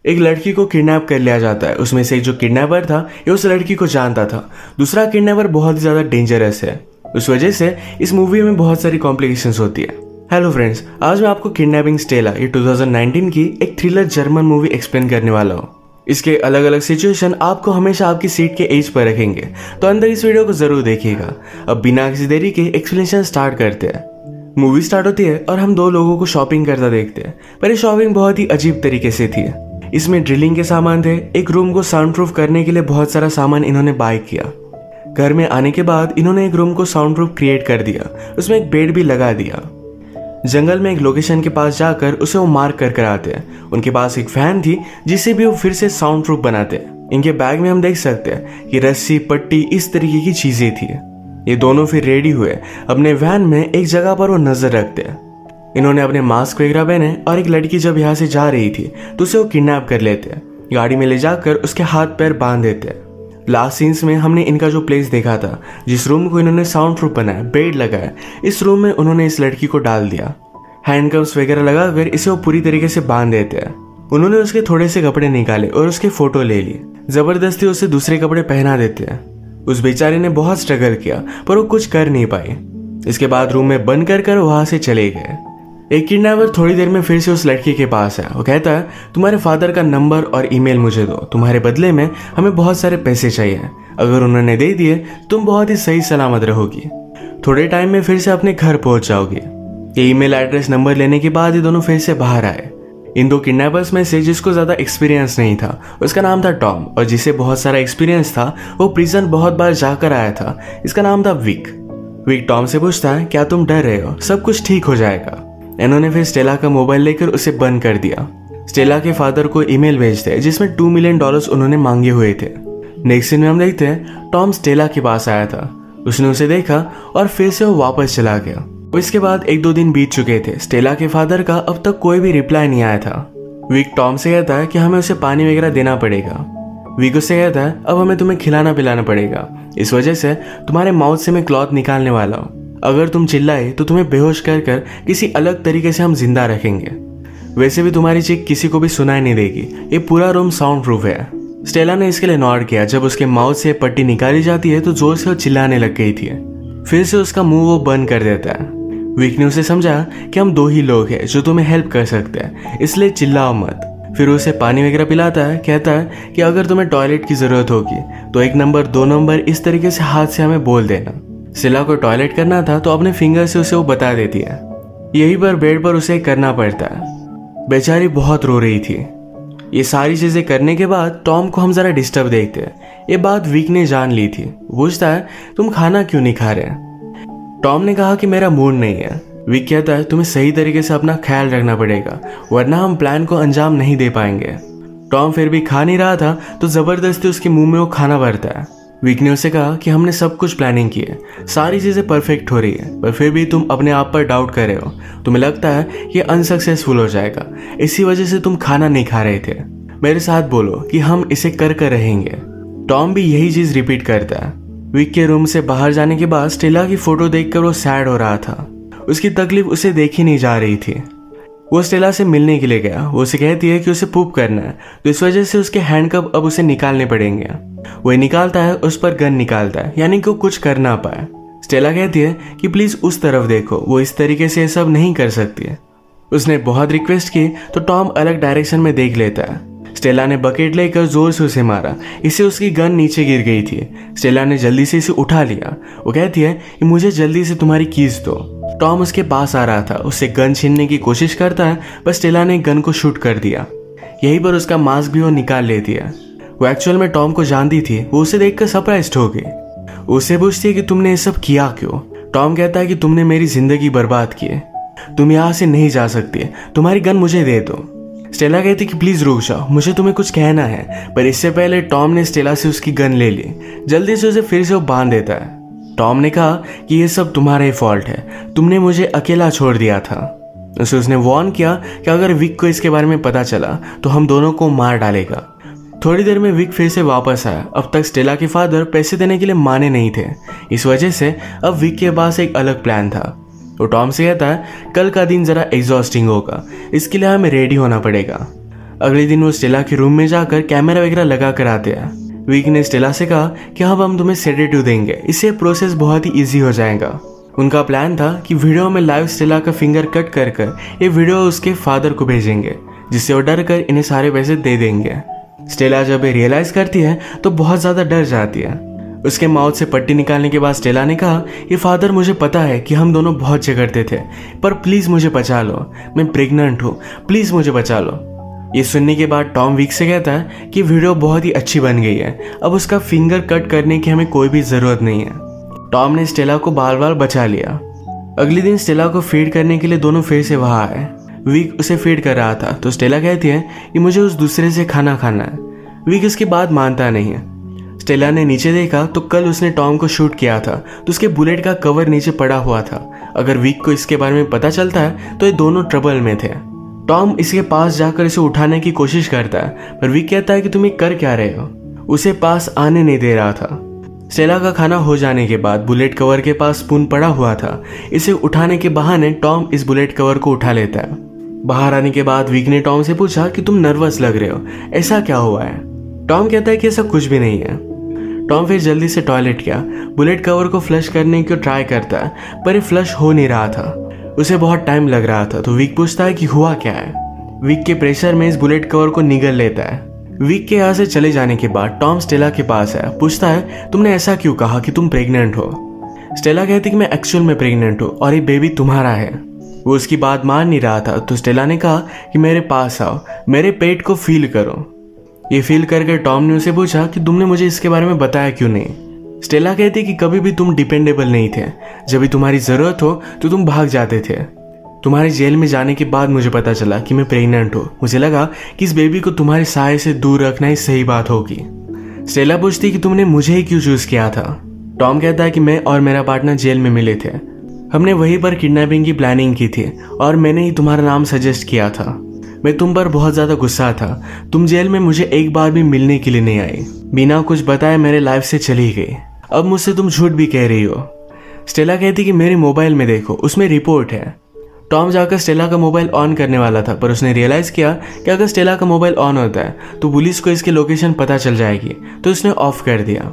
एक लड़की को किडनैप कर लिया जाता है। उसमें से जो किडनैपर था ये उस लड़की को जानता था। दूसरा किडनैपर बहुत ही ज्यादा डेंजरस है। उस वजह से इस मूवी में बहुत सारी कॉम्प्लिकेशंस होती है। हेलो फ्रेंड्स, आज मैं आपको किडनैपिंग स्टेला ये 2019 की एक थ्रिलर जर्मन मूवी एक्सप्लेन करने वाला हूँ। इसके अलग अलग सिचुएशन आपको हमेशा आपकी सीट के एज पर रखेंगे, तो अंदर इस वीडियो को जरूर देखिएगा। अब बिना किसी देरी के एक्सप्लेनेशन स्टार्ट करते हैं। मूवी स्टार्ट होती है और हम दो लोगों को शॉपिंग करता देखते हैं, पर ये शॉपिंग बहुत ही अजीब तरीके से थी। इसमें ड्रिलिंग के सामान थे। एक रूम को साउंड प्रूफ करने के लिए बहुत सारा सामान इन्होंने बाय किया। घर में आने के बाद इन्होंने एक रूम को साउंड प्रूफ क्रिएट कर दिया। उसमें एक बेड भी लगा दिया। जंगल में एक लोकेशन के पास जाकर उसे वो मार्क कर आते हैं। उनके पास एक फैन थी जिसे भी वो फिर से साउंड प्रूफ बनाते हैं। इनके बैग में हम देख सकते हैं कि रस्सी, पट्टी, इस तरीके की चीजें थी। ये दोनों फिर रेडी हुए। अपने वैन में एक जगह पर वो नजर रखते हैं। इन्होंने अपने मास्क वगैरह पहने और एक लड़की जब यहाँ से जा रही थी तो उसे वो किडनैप कर लेते हैं। गाड़ी में ले जाकर उसके हाथ पैर बांध देते हैं। लास्ट सीन्स में हमने इनका जो प्लेस देखा था, जिस रूम को इन्होंने साउंड प्रूफ बनाया, बेड लगाया, इस रूम में उन्होंने इस लड़की को डाल दिया। हैंडकफ्स वगैरह लगाकर इसे वो पूरी तरीके से बांध देते हैं। उन्होंने उसके थोड़े से कपड़े निकाले और उसके फोटो ले लिए। जबरदस्ती उसे दूसरे कपड़े पहना देते हैं। उस बेचारे ने बहुत स्ट्रगल किया पर वो कुछ कर नहीं पाई। इसके बाद रूम में बंद कर वहां से चले गए। एक किडनैपर थोड़ी देर में फिर से उस लड़की के पास है। वो कहता है, तुम्हारे फादर का नंबर और ईमेल मुझे दो, तुम्हारे बदले में हमें बहुत सारे पैसे चाहिए। अगर उन्होंने दे दिए तुम बहुत ही सही सलामत रहोगी। थोड़े टाइम में फिर से अपने घर पहुंच जाओगी। ये ईमेल एड्रेस नंबर लेने के बाद ये दोनों फिर से बाहर आए। इन दो किडनैपर्स में से जिसको ज्यादा एक्सपीरियंस नहीं था उसका नाम था टॉम, और जिसे बहुत सारा एक्सपीरियंस था वो प्रिजन बहुत बार जाकर आया था, इसका नाम था विक। विक टॉम से पूछता है, क्या तुम डर रहे हो? सब कुछ ठीक हो जाएगा। इन्होंने फिर स्टेला का मोबाइल लेकर उसे बंद कर दिया। स्टेला के फादर को ईमेल भेजते हैं जिसमें $2 मिलियन उन्होंने मांगे हुए थे। नेक्स्ट सीन में हम देखते हैं टॉम स्टेला के पास आया था। उसने उसे देखा और फिर से वो वापस चला गया। इसके बाद 1-2 दिन बीत चुके थे। स्टेला के फादर का अब तक कोई भी रिप्लाई नहीं आया था। विक टॉम से कहता है कि हमें उसे पानी वगैरह देना पड़ेगा। विक उससे कहता है, अब हमें तुम्हें खिलाना पिलाना पड़ेगा, इस वजह से तुम्हारे माउथ से मैं क्लॉथ निकालने वाला हूँ। अगर तुम चिल्लाए तो तुम्हें बेहोश कर किसी अलग तरीके से हम जिंदा रखेंगे। वैसे भी तुम्हारी चीख किसी को भी सुनाई नहीं देगी। ये पूरा रूम साउंड प्रूफ है। स्टेला ने इसके लिए नॉड किया। जब उसके माउथ से पट्टी निकाली जाती है तो जोर से वो चिल्लाने लग गई थी। फिर से उसका मुंह वो बंद कर देता है। विक ने उसे समझा कि हम 2 ही लोग हैं जो तुम्हें हेल्प कर सकते हैं, इसलिए चिल्लाओ मत। फिर उसे पानी वगैरह पिलाता है। कहता है कि अगर तुम्हें टॉयलेट की जरूरत होगी तो 1 नंबर 2 नंबर इस तरीके से हाथ से हमें बोल देना। स्टेला को टॉयलेट करना था तो अपने फिंगर से उसे वो बता देती है। यही पर बेड पर उसे करना पड़ता है। बेचारी बहुत रो रही थी। ये सारी चीजें करने के बाद टॉम को हम जरा डिस्टर्ब देखते हैं। ये बात विक ने जान ली थी। पूछता है, तुम खाना क्यों नहीं खा रहे? टॉम ने कहा कि मेरा मूड नहीं है। विक कहता है, तुम्हें सही तरीके से अपना ख्याल रखना पड़ेगा, वरना हम प्लान को अंजाम नहीं दे पाएंगे। टॉम फिर भी खा नहीं रहा था तो जबरदस्ती उसके मुंह में वो खाना भरता है। विक ने उसे कहा कि हमने सब कुछ प्लानिंग की है, सारी चीजें परफेक्ट हो रही है, पर फिर भी तुम अपने आप पर डाउट कर रहे हो। तुम्हें लगता है ये अनसक्सेसफुल हो जाएगा, इसी वजह से तुम खाना नहीं खा रहे थे। मेरे साथ बोलो कि हम इसे कर रहेंगे। टॉम भी यही चीज रिपीट करता है। विक के रूम से बाहर जाने के बाद स्टेला की फोटो देखकर वो सैड हो रहा था। उसकी तकलीफ उसे देखी नहीं जा रही थी। वो स्टेला से मिलने के लिए गया। वो उसे कहती है कि उसे पूप करना है, तो इस वजह से उसके हैंडकफ अब उसे निकालने पड़ेंगे। वो निकालता है, उस पर गन निकालता है, यानी कि वो कुछ कर ना पाए। स्टेला कहती है कि प्लीज उस तरफ देखो, वो इस तरीके से सब नहीं कर सकती है। उसने बहुत रिक्वेस्ट की तो टॉम अलग डायरेक्शन में देख लेता है। स्टेला ने बकेट लेकर जोर से उसे मारा। इससे उसकी गन नीचे गिर गई थी। स्टेला ने जल्दी से इसे उठा लिया। वो कहती है कि मुझे जल्दी से तुम्हारी कीज दो। टॉम उसके पास आ रहा था, उससे गन छीनने की कोशिश करता है, पर स्टेला ने गन को शूट कर दिया। यहीं पर उसका मास्क भी वो निकाल लेती है। वो एक्चुअल में टॉम को जानती थी। वो उसे देखकर सरप्राइज्ड हो गई। उससे पूछती है कि तुमने ये सब किया क्यों? टॉम कहता है कि तुमने मेरी जिंदगी बर्बाद की है, तुम यहाँ से नहीं जा सकती, तुम्हारी गन मुझे दे दो। स्टेला कहती कि प्लीज रुक जाओ, मुझे तुम्हें कुछ कहना है। पर इससे पहले टॉम ने स्टेला से उसकी गन ले ली। जल्दी से उसे फिर से वो बांध देता है। टॉम ने कहा कि ये सब तुम्हारा ही फॉल्ट है, तुमने मुझे अकेला छोड़ दिया था। उसने वार्न किया कि अगर विक को इसके बारे में पता चला तो हम दोनों को मार डालेगा। थोड़ी देर में विक फिर से वापस आया। अब तक स्टेला के फादर पैसे देने के लिए माने नहीं थे, इस वजह से अब विक के पास एक अलग प्लान था। वो टॉम से कहता है, कल का दिन जरा एग्जॉस्टिंग होगा, इसके लिए हमें रेडी होना पड़ेगा। अगले दिन वो स्टेला के रूम में जाकर कैमरा वगैरह लगा कर आते हैं। विक ने स्टेला से कहा कि अब हम तुम्हें सेडेटिव देंगे, इससे प्रोसेस बहुत ही ईजी हो जाएगा। उनका प्लान था कि वीडियो में लाइव स्टेला का फिंगर कट कर ये वीडियो उसके फादर को भेजेंगे, जिससे वो डर कर इन्हें सारे पैसे दे देंगे। स्टेला जब ये रियलाइज करती है तो बहुत ज्यादा डर जाती है। उसके माउथ से पट्टी निकालने के बाद स्टेला ने कहा, ये फादर मुझे पता है कि हम दोनों बहुत झगड़ते थे, पर प्लीज मुझे बचा लो, मैं प्रेग्नेंट हूँ, प्लीज मुझे बचा लो। ये सुनने के बाद टॉम विक से कहता है कि वीडियो बहुत ही अच्छी बन गई है, अब उसका फिंगर कट करने की हमें कोई भी जरूरत नहीं है। टॉम ने स्टेला को बार बार बचा लिया। अगले दिन स्टेला को फीड करने के लिए दोनों फिर से वहां आए। विक उसे फीड कर रहा था तो स्टेला कहती है कि मुझे उस दूसरे से खाना खाना है। विक इसकी बात मानता नहीं है। स्टेला ने नीचे देखा तो कल उसने टॉम को शूट किया था तो उसके बुलेट का कवर नीचे पड़ा हुआ था। अगर विक को इसके बारे में पता चलता है तो ये दोनों ट्रबल में थे। टॉम इसके पास जाकर इसे उठाने की कोशिश करता है, पर विक कहता है कि तुम ये कर क्या रहे हो, उसे पास आने नहीं दे रहा था। स्टेला का खाना हो जाने के बाद बुलेट कवर के पास स्पून पड़ा हुआ था। इसे उठाने के बहाने टॉम इस बुलेट कवर को उठा लेता है। बाहर आने के बाद विक ने टॉम से पूछा कि तुम नर्वस लग रहे हो, ऐसा क्या हुआ है। टॉम कहता है कि ऐसा कुछ भी नहीं है। टॉम फिर जल्दी से टॉयलेट गया, बुलेट कवर को फ्लश करने की ट्राई करता है, पर ये फ्लश हो नहीं रहा था। उसे बहुत टाइम लग रहा था तो विक पूछता है कि हुआ क्या है। विक के प्रेशर में इस बुलेट कवर को निगल लेता है। विक के यहाँ से चले जाने के बाद टॉम स्टेला के पास है, पूछता है तुमने ऐसा क्यों कहा कि तुम प्रेग्नेंट हो। स्टेला कहती कि मैं एक्चुअल में प्रेग्नेंट हूँ और ये बेबी तुम्हारा है। वो उसकी बात मान नहीं रहा था तो स्टेला ने कहा कि मेरे पास आओ, मेरे पेट को फील करो। ये फील करके टॉम ने उसे पूछा कि तुमने मुझे इसके बारे में बताया क्यों नहीं। स्टेला कहती कि कभी भी तुम डिपेंडेबल नहीं थे, जब भी तुम्हारी जरूरत हो तो तुम भाग जाते थे। तुम्हारे जेल में जाने के बाद मुझे पता चला कि मैं प्रेग्नेंट हूँ। मुझे लगा कि इस बेबी को तुम्हारे साये से दूर रखना ही सही बात होगी। स्टेला पूछती कि तुमने मुझे ही क्यों चूज किया था। टॉम कहता है कि मैं और मेरा पार्टनर जेल में मिले थे, हमने वहीं पर किडनैपिंग की प्लानिंग की थी और मैंने ही तुम्हारा नाम सजेस्ट किया था। मैं तुम पर बहुत ज्यादा गुस्सा था, तुम जेल में मुझे एक बार भी मिलने के लिए नहीं आई, बिना कुछ बताए मेरे लाइफ से चली गई। अब मुझसे तुम झूठ भी कह रही हो। स्टेला कहती कि मेरे मोबाइल में देखो, उसमें रिपोर्ट है। टॉम जाकर स्टेला का मोबाइल ऑन करने वाला था, पर उसने रियलाइज किया कि अगर स्टेला का मोबाइल ऑन होता है तो पुलिस को इसकी लोकेशन पता चल जाएगी, तो उसने ऑफ कर दिया।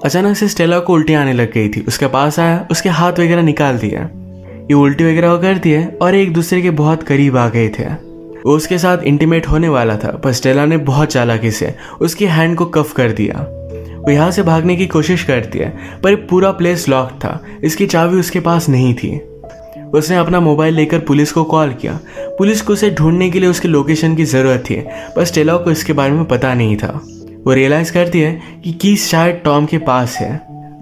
अचानक से स्टेला को उल्टी आने लग गई थी। उसके पास आया, उसके हाथ वगैरह निकाल दिया। ये उल्टी वगैरह करती है और एक दूसरे के बहुत करीब आ गए थे। वो उसके साथ इंटीमेट होने वाला था, पर स्टेला ने बहुत चालाकी से उसकी हैंड को कफ कर दिया। वो यहाँ से भागने की कोशिश करती है, पर पूरा प्लेस लॉक था, इसकी चाबी उसके पास नहीं थी। उसने अपना मोबाइल लेकर पुलिस को कॉल किया। पुलिस को उसे ढूंढने के लिए उसकी लोकेशन की जरूरत थी, पर स्टेला को इसके बारे में पता नहीं था। वो रियलाइज करती है कि कीज शायद टॉम के पास है।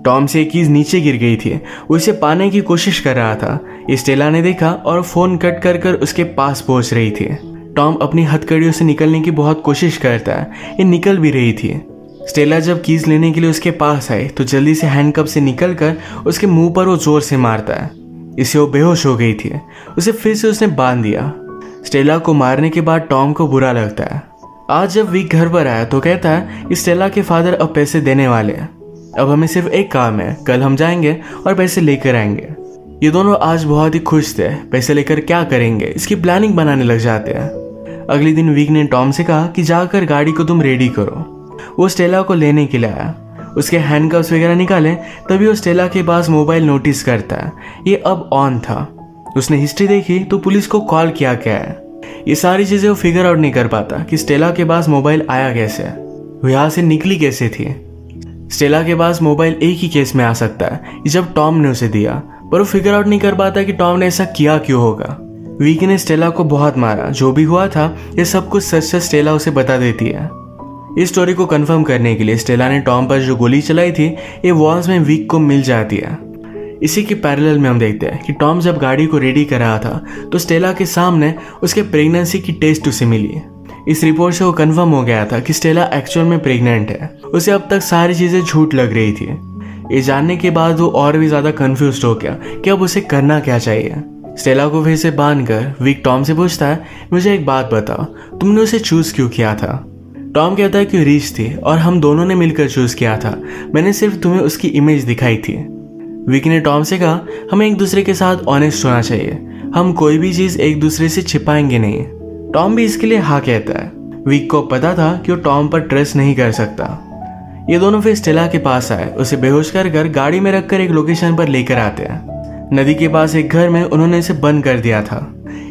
टॉम से कीज नीचे गिर गई थी, वो इसे पाने की कोशिश कर रहा था। ये स्टेला ने देखा और फोन कट कर कर उसके पास पहुंच रही थी। टॉम अपनी हथकड़ियों से निकलने की बहुत कोशिश करता है, ये निकल भी रही थी। स्टेला जब कीज लेने के लिए उसके पास आई तो जल्दी से हैंडकफ से निकलकर उसके मुंह पर वो जोर से मारता है। इससे वो बेहोश हो गई थी। उसे फिर से उसने बांध दिया। स्टेला को मारने के बाद टॉम को बुरा लगता है। आज जब विक घर पर आया तो कहता है कि स्टेला के फादर अब पैसे देने वाले हैं, अब हमें सिर्फ एक काम है, कल हम जाएंगे और पैसे लेकर आएंगे। ये दोनों आज बहुत ही खुश थे। पैसे लेकर क्या करेंगे इसकी प्लानिंग बनाने लग जाते हैं। अगले दिन विक ने टॉम से कहा कि जाकर गाड़ी को तुम रेडी करो। वो स्टेला को लेने के लिए आया। उसके हैंडकफ्स वगैरह निकाले, तभी वो स्टेला के पास मोबाइल नोटिस करता है, ये अब ऑन था। उसने हिस्ट्री देखी तो पुलिस को कॉल किया क्या है। ये सारी चीजें वो फिगर आउट नहीं कर पाता कि स्टेला के पास मोबाइल आया कैसे, वो यहाँ से निकली कैसे थी। स्टेला के पास मोबाइल एक ही केस में आ सकता है, जब टॉम ने उसे दिया, पर वो फिगर आउट नहीं कर पाता कि टॉम ने ऐसा किया क्यों होगा। विक ने स्टेला को बहुत मारा, जो भी हुआ था ये सब कुछ सच सच स्टेला उसे बता देती है। इस स्टोरी को कंफर्म करने के लिए स्टेला ने टॉम पर जो गोली चलाई थी ये वॉल्स में विक को मिल जाती है। इसी के पैरेलल में हम देखते हैं कि टॉम जब गाड़ी को रेडी कर रहा था तो स्टेला के सामने उसके प्रेगनेंसी की टेस्ट उसे मिली। इस रिपोर्ट से वो कंफर्म हो गया था कि स्टेला एक्चुअल में प्रेग्नेंट है। उसे अब तक सारी चीजें झूठ लग रही थी। ये जानने के बाद वो और भी ज्यादा कंफ्यूज हो गया कि अब उसे करना क्या चाहिए। स्टेला को फिर से बांधकर विक टॉम से पूछता है, मुझे एक बात बताओ, तुमने उसे चूज क्यों किया था। टॉम कहता है कि रीच थी और हम दोनों ने मिलकर चूज किया था, मैंने सिर्फ तुम्हें उसकी इमेज दिखाई थी। विक ने टॉम से कहा, हमें एक दूसरे के साथ ऑनेस्ट होना चाहिए, हम कोई भी चीज एक दूसरे से छिपाएंगे नहीं। टॉम भी इसके लिए हाँ कहता है। विक को पता था कि वो टॉम पर ट्रस्ट नहीं कर सकता। ये दोनों फिर स्टेला के पास आए, उसे बेहोश कर गाड़ी में रखकर एक लोकेशन पर लेकर आते हैं। नदी के पास एक घर में उन्होंने इसे बंद कर दिया था।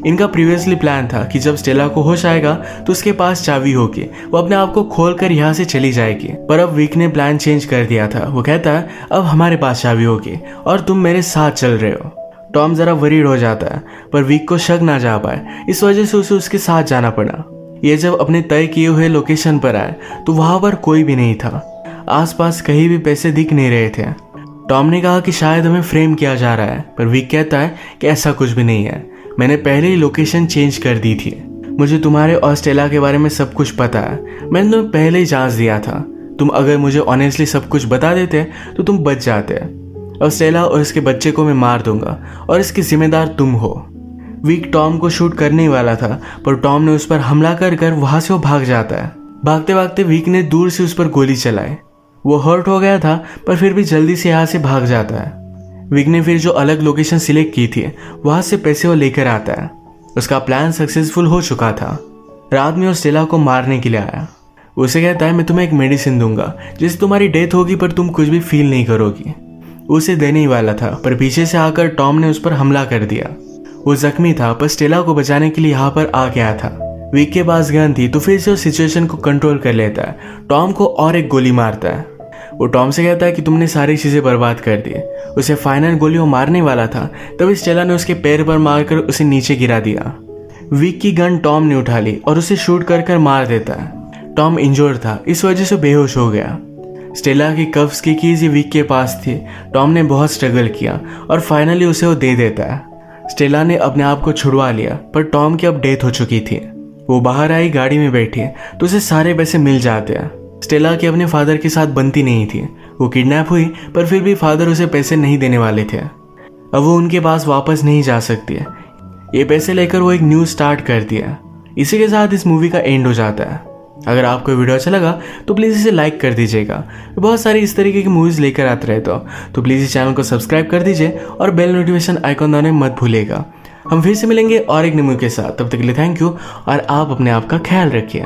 इनका प्रीवियसली प्लान था कि जब स्टेला को होश आएगा तो उसके पास चाबी होगी, वो अपने आप को खोलकर यहाँ से चली जाएगी। पर अब विक ने प्लान चेंज कर दिया था। वो कहता है अब हमारे पास चाबी होगी और तुम मेरे साथ चल रहे हो। टॉम जरा वरीड हो जाता है, पर विक को शक ना जा पाए, इस वजह से उसे उसके साथ जाना पड़ा। ये जब अपने तय किए हुए लोकेशन पर आए तो वहां पर कोई भी नहीं था। आसपास कहीं भी पैसे दिख नहीं रहे थे। टॉम ने कहा कि शायद हमें फ्रेम किया जा रहा है, पर विक कहता है कि ऐसा कुछ भी नहीं है, मैंने पहले ही लोकेशन चेंज कर दी थी। मुझे तुम्हारे और स्टेला के बारे में सब कुछ पता है, मैंने तुम्हें पहले ही जांच दिया था। तुम अगर मुझे ऑनेस्टली सब कुछ बता देते तो तुम बच जाते। और स्टेला और इसके बच्चे को मैं मार दूंगा और इसकी जिम्मेदार तुम हो। विक टॉम को शूट करने ही वाला था, पर टॉम ने उस पर हमला कर वहां से वो भाग जाता है। भागते भागते विक ने दूर से उस पर गोली चलाई। वो हर्ट हो गया था, पर फिर भी जल्दी से यहाँ से भाग जाता है। विक ने फिर जो अलग लोकेशन सिलेक्ट की थी वहां से पैसे वो लेकर आता है। उसका प्लान सक्सेसफुल हो चुका था। रात में वो स्टेला को मारने के लिए आया। उसे कहता है मैं तुम्हें एक मेडिसिन दूंगा जिससे तुम्हारी डेथ होगी पर तुम कुछ भी फील नहीं करोगी। उसे देने ही वाला था, पर पीछे से आकर टॉम ने उस पर हमला कर दिया। वो जख्मी था, पर स्टेला को बचाने के लिए यहाँ पर आ गया था। विक के पास गन थी, तो फिर से उस सिचुएशन को कंट्रोल कर लेता है। टॉम को और एक गोली मारता है। वो टॉम से कहता है कि तुमने सारी चीजें बर्बाद कर दी। उसे फाइनल गोली वो मारने वाला था, तभी स्टेला ने उसके पैर पर मारकर उसे नीचे गिरा दिया। विक की गन टॉम ने उठा ली और उसे शूट कर मार देता है। टॉम इंजोर्ड था, इस वजह से बेहोश हो गया। स्टेला की कफ्स की कीज विक के पास थी। टॉम ने बहुत स्ट्रगल किया और फाइनली उसे वो दे देता है। स्टेला ने अपने आप को छुड़वा लिया, पर टॉम की अब डेथ हो चुकी थी। वो बाहर आई, गाड़ी में बैठी, तो उसे सारे पैसे मिल जाते हैं। स्टेला की अपने फादर के साथ बनती नहीं थी। वो किडनैप हुई, पर फिर भी फादर उसे पैसे नहीं देने वाले थे। अब वो उनके पास वापस नहीं जा सकती है। ये पैसे लेकर वो एक न्यू स्टार्ट करती है। इसी के साथ इस मूवी का एंड हो जाता है। अगर आपको वीडियो अच्छा लगा तो प्लीज़ इसे लाइक कर दीजिएगा। बहुत सारी इस तरीके की मूवीज़ लेकर आते रहे तो प्लीज़ इस चैनल को सब्सक्राइब कर दीजिए और बेल नोटिफिकेशन आइकॉन दबाना मत भूलिएगा। हम फिर से मिलेंगे और एक न्यू मूवी के साथ। तब तक के लिए थैंक यू और आप अपने आप का ख्याल रखिए।